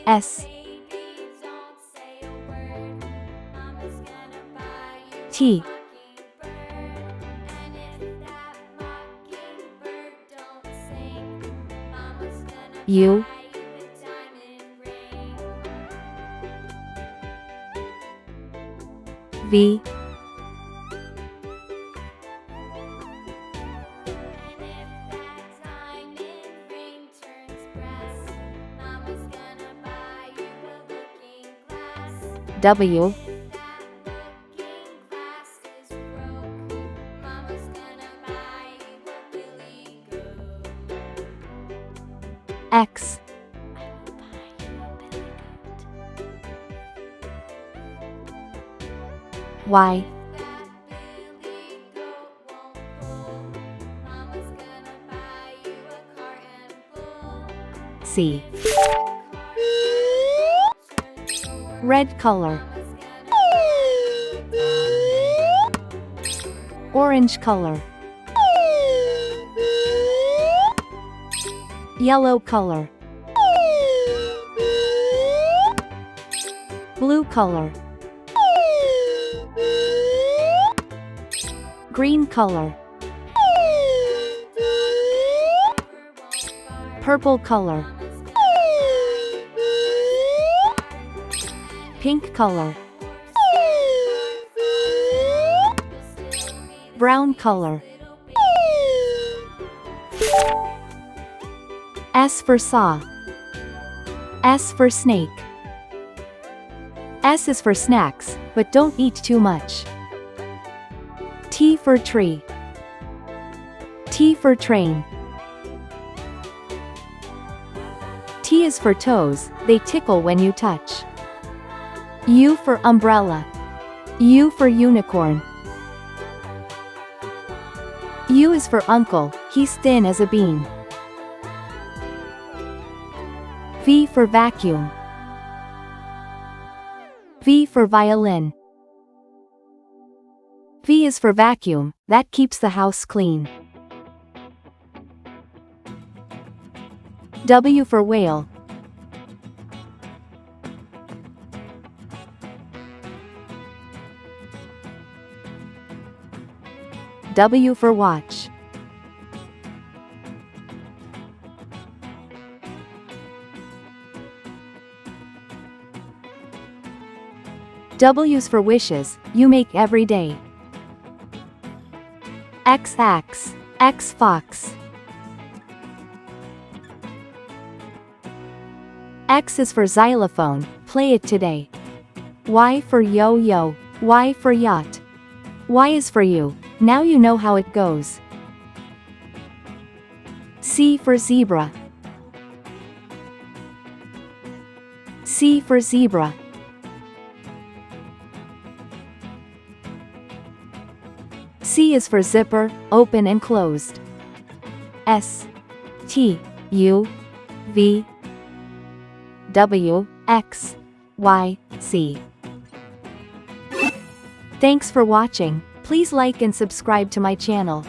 S T U V W X Y C red color, orange color, yellow color, blue color, green color, purple color, pink color, brown color. S for saw. S for snake. S is for snacks, but don't eat too much. T for tree. T for train. T is for toes, they tickle when you touch. U for umbrella. U for unicorn. U is for uncle, he's thin as a bean. V for vacuum. V for violin. V is for vacuum, that keeps the house clean. W for whale. W for watch. W's for wishes, you make every day. X axe, X fox. X is for xylophone, play it today. Y for yo-yo, Y for yacht. Y is for you, now you know how it goes. C for zebra. C for zebra. C is for zipper, open and closed. S T U V W X Y Z. Thanks for watching. Please like and subscribe to my channel.